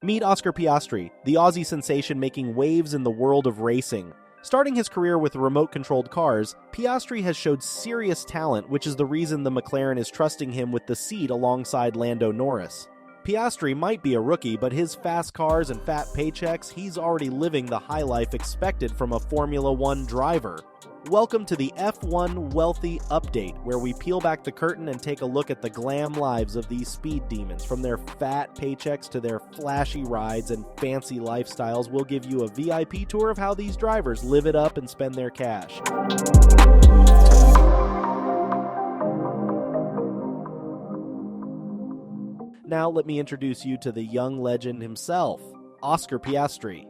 Meet Oscar Piastri, the Aussie sensation making waves in the world of racing. Starting his career with remote-controlled cars, Piastri has showed serious talent, which is the reason the McLaren is trusting him with the seat alongside Lando Norris. Piastri might be a rookie, but his fast cars and fat paychecks, he's already living the high life expected from a Formula One driver. Welcome to the F1 Wealthy Update, where we peel back the curtain and take a look at the glam lives of these speed demons. From their fat paychecks to their flashy rides and fancy lifestyles, we'll give you a VIP tour of how these drivers live it up and spend their cash. Now let me introduce you to the young legend himself, Oscar Piastri.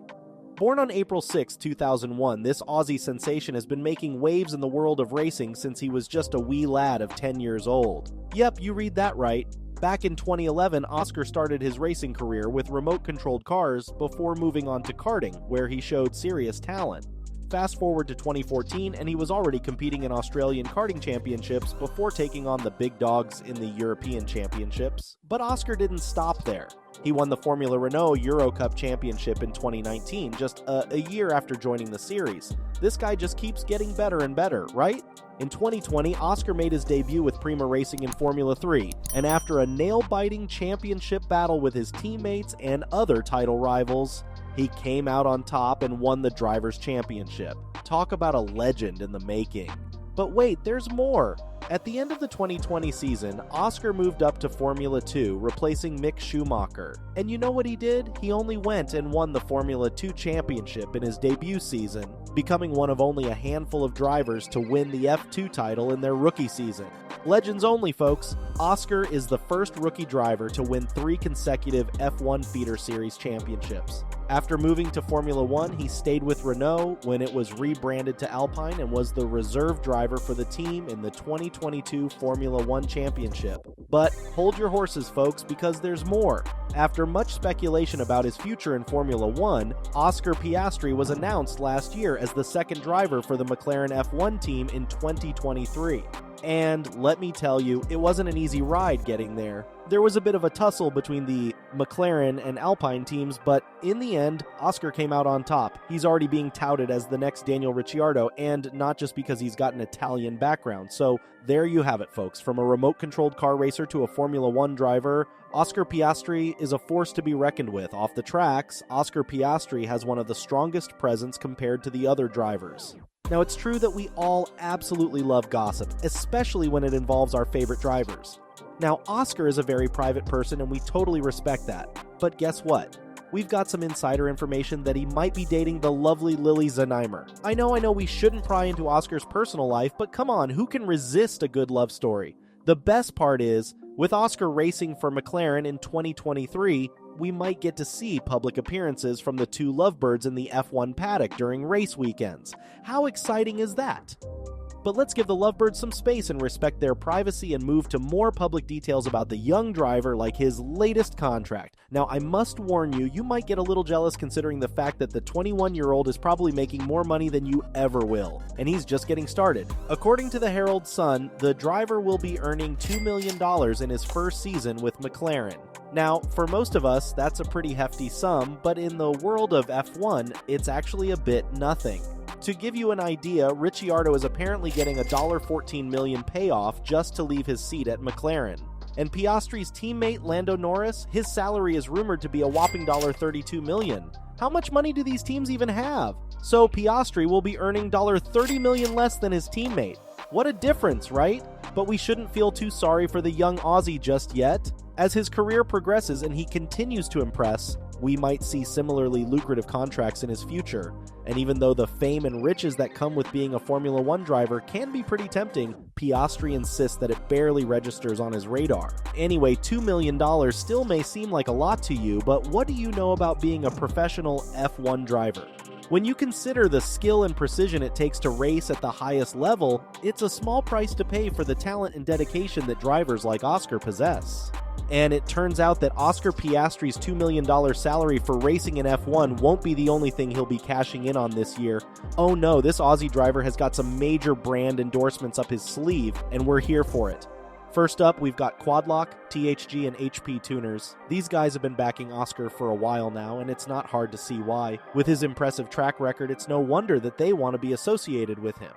Born on April 6, 2001, this Aussie sensation has been making waves in the world of racing since he was just a wee lad of 10 years old. Yep, you read that right. Back in 2011, Oscar started his racing career with remote-controlled cars before moving on to karting, where he showed serious talent. Fast forward to 2014, and he was already competing in Australian karting championships before taking on the big dogs in the European championships. But Oscar didn't stop there. He won the Formula Renault Euro Cup Championship in 2019, just a year after joining the series. This guy just keeps getting better and better, right? In 2020, Oscar made his debut with Prema Racing in Formula 3, and after a nail-biting championship battle with his teammates and other title rivals, he came out on top and won the Drivers' Championship. Talk about a legend in the making. But wait, there's more. At the end of the 2020 season, Oscar moved up to Formula 2, replacing Mick Schumacher. And you know what he did? He only went and won the Formula 2 championship in his debut season, becoming one of only a handful of drivers to win the F2 title in their rookie season. Legends only, folks. Oscar is the first rookie driver to win 3 consecutive F1 Feeder Series championships. After moving to Formula 1, he stayed with Renault when it was rebranded to Alpine and was the reserve driver for the team in the 2022 Formula 1 Championship. But hold your horses, folks, because there's more. After much speculation about his future in Formula 1, Oscar Piastri was announced last year as the second driver for the McLaren F1 team in 2023. And let me tell you, it wasn't an easy ride getting there. There was a bit of a tussle between the McLaren and Alpine teams, but in the end, Oscar came out on top. He's already being touted as the next Daniel Ricciardo, and not just because he's got an Italian background. So there you have it, folks. From a remote-controlled car racer to a Formula 1 driver, Oscar Piastri is a force to be reckoned with. Off the tracks, Oscar Piastri has one of the strongest presence compared to the other drivers. Now, it's true that we all absolutely love gossip, especially when it involves our favorite drivers. Now, Oscar is a very private person, and we totally respect that. But guess what? We've got some insider information that he might be dating the lovely Lily Zanheimer. I know we shouldn't pry into Oscar's personal life, but come on, who can resist a good love story? The best part is, with Oscar racing for McLaren in 2023, we might get to see public appearances from the two lovebirds in the F1 paddock during race weekends. How exciting is that? But let's give the lovebirds some space and respect their privacy and move to more public details about the young driver, like his latest contract. Now, I must warn you, you might get a little jealous considering the fact that the 21-year-old is probably making more money than you ever will, and he's just getting started. According to the Herald Sun, the driver will be earning $2 million in his first season with McLaren. Now, for most of us, that's a pretty hefty sum, but in the world of F1, it's actually a bit nothing. To give you an idea, Ricciardo is apparently getting a $14 million payoff just to leave his seat at McLaren. And Piastri's teammate Lando Norris, his salary is rumored to be a whopping $32 million. How much money do these teams even have? So Piastri will be earning $30 million less than his teammate. What a difference, right? But we shouldn't feel too sorry for the young Aussie just yet. As his career progresses and he continues to impress, we might see similarly lucrative contracts in his future. And even though the fame and riches that come with being a Formula 1 driver can be pretty tempting, Piastri insists that it barely registers on his radar. Anyway, $2 million still may seem like a lot to you, but what do you know about being a professional F1 driver? When you consider the skill and precision it takes to race at the highest level, it's a small price to pay for the talent and dedication that drivers like Oscar possess. And it turns out that Oscar Piastri's $2 million salary for racing in F1 won't be the only thing he'll be cashing in on this year. Oh no, this Aussie driver has got some major brand endorsements up his sleeve, and we're here for it. First up, we've got Quadlock, THG, and HP Tuners. These guys have been backing Oscar for a while now, and it's not hard to see why. With his impressive track record, it's no wonder that they want to be associated with him.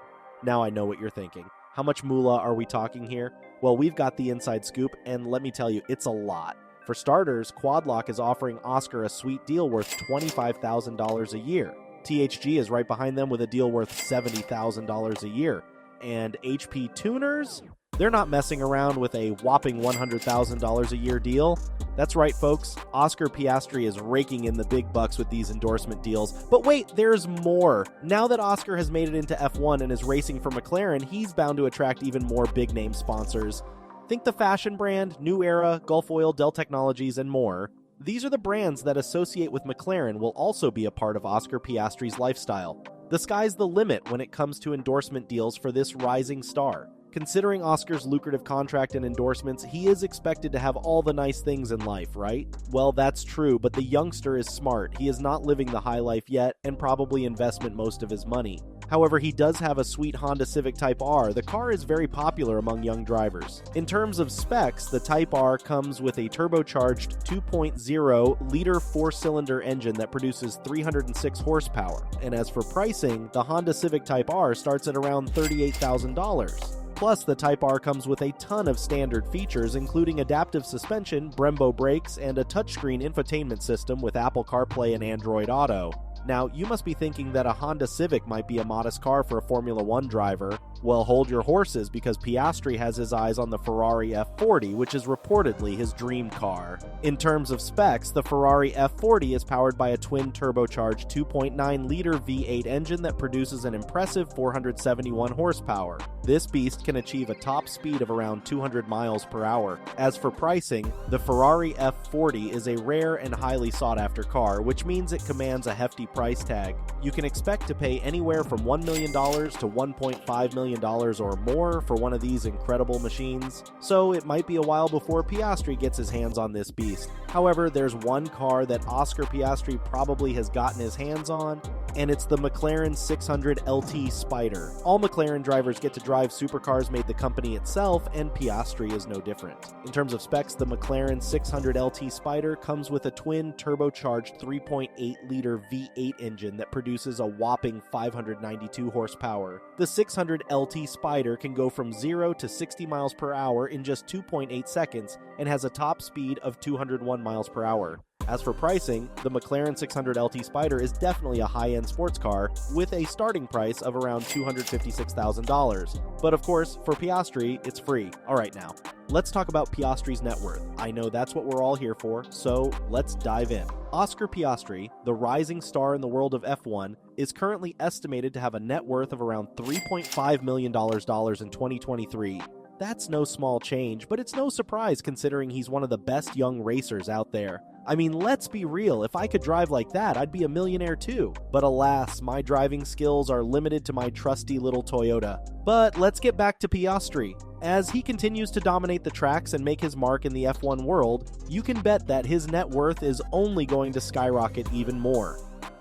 Now I know what you're thinking. How much moolah are we talking here? Well, we've got the inside scoop, and let me tell you, it's a lot. For starters, Quadlock is offering Oscar a sweet deal worth $25,000 a year. THG is right behind them with a deal worth $70,000 a year. And HP Tuners? They're not messing around with a whopping $100,000 a year deal. That's right, folks. Oscar Piastri is raking in the big bucks with these endorsement deals. But wait, there's more. Now that Oscar has made it into F1 and is racing for McLaren, he's bound to attract even more big-name sponsors. Think the fashion brand, New Era, Gulf Oil, Dell Technologies, and more. These are the brands that associate with McLaren will also be a part of Oscar Piastri's lifestyle. The sky's the limit when it comes to endorsement deals for this rising star. Considering Oscar's lucrative contract and endorsements, he is expected to have all the nice things in life, right? Well, that's true, but the youngster is smart. He is not living the high life yet, and probably investment most of his money. However, he does have a sweet Honda Civic Type R. The car is very popular among young drivers. In terms of specs, the Type R comes with a turbocharged 2.0-liter 4-cylinder engine that produces 306 horsepower. And as for pricing, the Honda Civic Type R starts at around $38,000. Plus, the Type R comes with a ton of standard features, including adaptive suspension, Brembo brakes, and a touchscreen infotainment system with Apple CarPlay and Android Auto. Now, you must be thinking that a Honda Civic might be a modest car for a Formula One driver. Well, hold your horses, because Piastri has his eyes on the Ferrari F40, which is reportedly his dream car. In terms of specs, the Ferrari F40 is powered by a twin-turbocharged 2.9-liter V8 engine that produces an impressive 471 horsepower. This beast can achieve a top speed of around 200 miles per hour. As for pricing, the Ferrari F40 is a rare and highly sought-after car, which means it commands a hefty price tag. You can expect to pay anywhere from $1 million to $1.5 million or more for one of these incredible machines, so it might be a while before Piastri gets his hands on this beast. However, there's one car that Oscar Piastri probably has gotten his hands on, and it's the McLaren 600 LT Spider. All McLaren drivers get to drive supercars made the company itself, and Piastri is no different. In terms of specs, the McLaren 600 LT Spider comes with a twin turbocharged 3.8-liter V8 engine that produces a whopping 592 horsepower. The 600 LT Spider can go from 0 to 60 miles per hour in just 2.8 seconds and has a top speed of 201 miles per hour. As for pricing, the McLaren 600 LT Spider is definitely a high-end sports car with a starting price of around $256,000. But of course, for Piastri, it's free. Alright now, let's talk about Piastri's net worth. I know that's what we're all here for, so let's dive in. Oscar Piastri, the rising star in the world of F1, is currently estimated to have a net worth of around $3.5 million in 2023. That's no small change, but it's no surprise considering he's one of the best young racers out there. I mean, let's be real, if I could drive like that, I'd be a millionaire too. But alas, my driving skills are limited to my trusty little Toyota. But let's get back to Piastri. As he continues to dominate the tracks and make his mark in the F1 world, you can bet that his net worth is only going to skyrocket even more.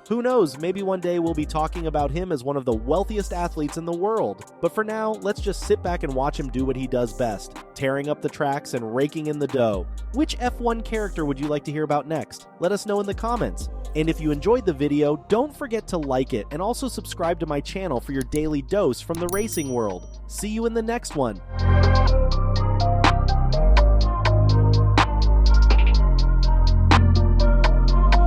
Who knows, maybe one day we'll be talking about him as one of the wealthiest athletes in the world. But for now, let's just sit back and watch him do what he does best, tearing up the tracks and raking in the dough. Which F1 character would you like to hear about next? Let us know in the comments. And if you enjoyed the video, don't forget to like it and also subscribe to my channel for your daily dose from the racing world. See you in the next one.